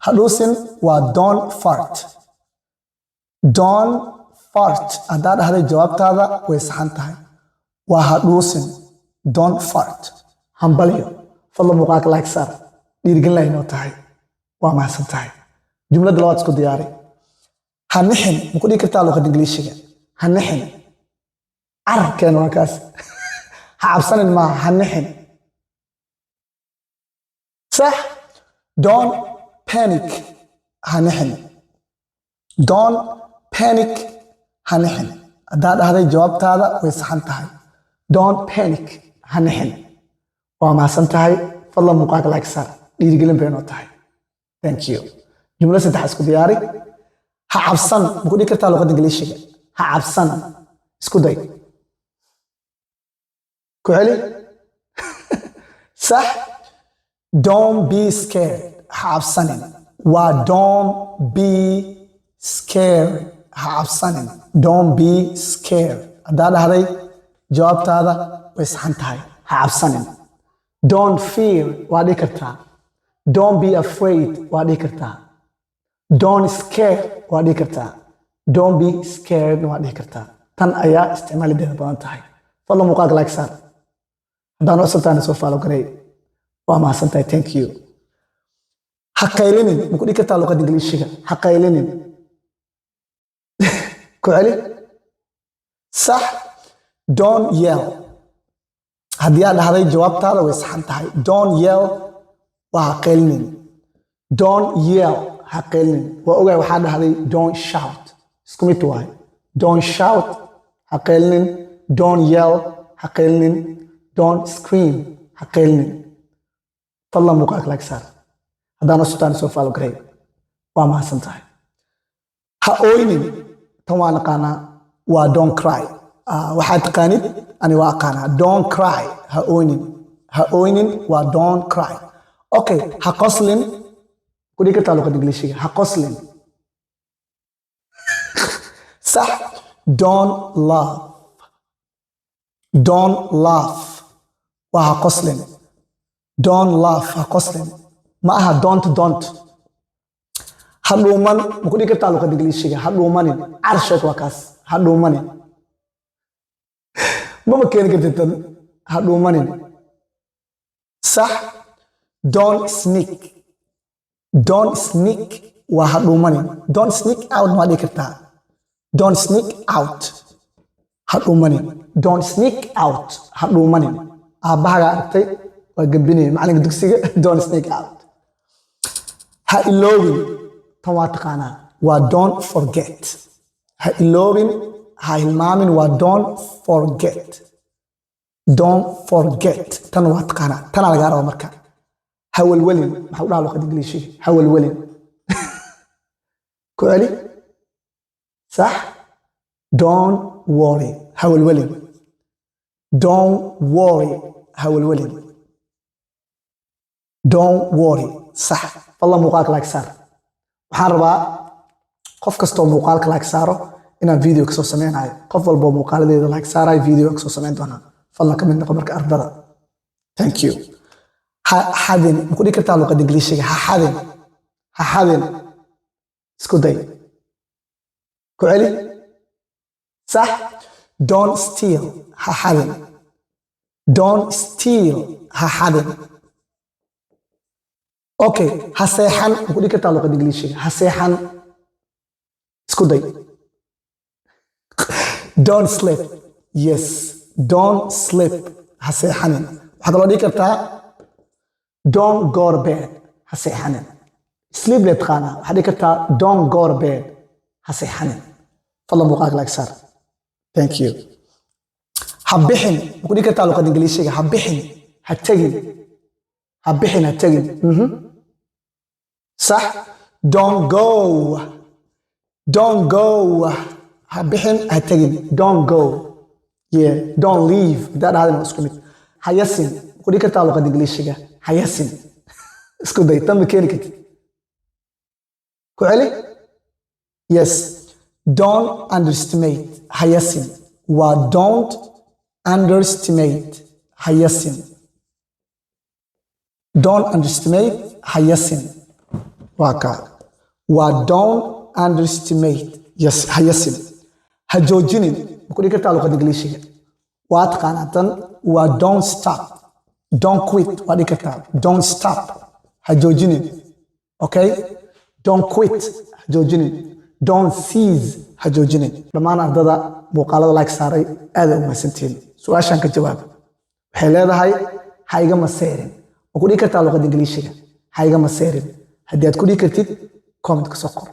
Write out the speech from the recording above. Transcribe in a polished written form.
hadhuusin waa don't fart. Don't fart haddaad dhahday jawaabtaada way saxan tahay. waa hadhuusin don't fart. hambalyo fadlan muuqaalka like saar dhiirigelin la inoo tahay. waa mahadsan tahay. jumladda labaad isku diyaari. hanixin ma ku dhihi kartaa luqadda ingiliishiga? hanixin carabkeena waa kaas. ha cabsanin maaha hanixin. صح. don't panic hanixin. don't panic hanixin haddaad dhahday jawaabtaada way saxan tahay. don't panic hanixin. waa mahadsan tahay. fadlan muuqaalka like saar dhiirigelin bay inoo tahay. thank you. jumlo saddex isku diyaari. ha cabsan ma ku dhihi kartaa luqadda ingiliishiga? ha cabsan isku day. ku celi. صح. don't be scared ha cabsanin. waa don't be scared ha cabsanin. don't be scared haddaad dhahday jawaabtaada way saxan tahay. ha cabsanin. don't fear waa dhihi kartaa. don't be afraid waa dhihi kartaa. don't scare waa dhihi kartaa. don't be scared waa dhihi kartaa. tan ayaa isticmaalideeda badan tahay. fadlan muuqaalka like saar haddaan cusubtaana soo faalo garay. waa mahadsan tahay. thank you. ha qaylinin ma ku dhihi kartaa luqadda ingiliishiga? ha qaylinin. ku celi. صح. don't yell haddii aad dhahday jawaabtaada way saxan tahay. don't yell waa ha qaylinin. don't yell ha qaylinin. waa ogaay waxaad dhahday don't shout isku mid waay. don't shout ha qaylinin. don't yell ha qaylinin. don't scream ha qaylinin. fadlan muuqaalka like saar haddaan cusubtaana soo faalo garay. waa mahadsan tahay. ha ooynin tan waa naqaanaa. waa don't cry. waxaad taqaanid ani waa aqaanaa. don't cry ha ooynin. ha ooynin waa don't cry. okay. ha qoslin ku dhihi kartaa luqadda ingiliishiga? ha qoslin. صح. don't laugh. don't laugh waa ha qoslin. don't laugh ha qoslin. ma aha don't. ha dhuuman ma ku dhihi kartaa luqadda ingiliishiga? ha dhuumanin. carsheeg waa kaas. ha dhuumanin. mama keeni kartid tan. ha dhuumanin. صح. don't sneak. don't sneak waa ha dhuumanin. don't sneak out ma dhihi kartaa. don't sneak out ha dhuumanin. don't sneak out ha dhuumanin. aabbahaga aragtay waa gambinaya macalinka dugsiga. don't sneak out. ha iloobin tan waa taqaanaa. waa don't forget. ha iloobin ha hilmaamin waa don't forget. don't forget tan waa taqaanaa. tanaa lagaa raba marka. ha welwelin maxaa u dhaha luqadda ingiliishiga? ha welwelin. ku celi. صح. don't worry ha welwelin. don't worry ha welwelin. don't worry. صح. fadlan muuqaalka like saar. waxaan rabaa qof kastoo muuqaalka like saaro inaan video kasoo sameynayo. qof walboo muuqaaladeeda like saarayo video kasoo sameyn doonaa. fadlan ka mid noqo marka ardada. thank you. ha xadin ma ku dhihi kartaa luqadda ingiliishiga? ha xadin. ha xadin isku day. ku celi. صح. don't steal ha xadin. don't steal ha xadin. okay. ha seexan ma ku dhihi kartaa luqadda ingiliishiga? ha seexan isku day. don't sleep. yes. don't sleep ha seexanin. waxaad kaloo dhihi kartaa don't go to bed ha seexanin. sleep lee taqaanaa. waxaad dhihi kartaa don't go to bed ha seexanin. fadlan muuqaalka like saar. thank you. ha bixin ma ku dhihi kartaa luqadda ingiliishiga? ha bixin ha tegin. ha bixin ha tegin. صح. don't go. don't go ha bixin ha tegin. don't go. yeah. don't leave haddaad dhahday waa isku mid. ha yasin ma ku dhihi kartaa luqadda ingiliishiga? ha yasin isku day. tan ma keeni kartid. ku celi. yes. don't underestimate ha yasin. waa don't underestimate ha yasin. don't underestimate ha yasin. واكا don't underestimate يس هيسم هجوجينين بكل كرتا لغة إنجليزية واتقانة don't stop don't quit ودي كرتا don't stop هجوجينين okay don't quit هجوجينين don't cease هجوجينين لما أنا أردد بوقالة لايك ساري هذا ما سنتين سؤال شانك الجواب هلا هاي هايجا مسيرين وكل كرتا لغة إنجليزية هايجا مسيرين هديت كل كرتيد كومنت كسكر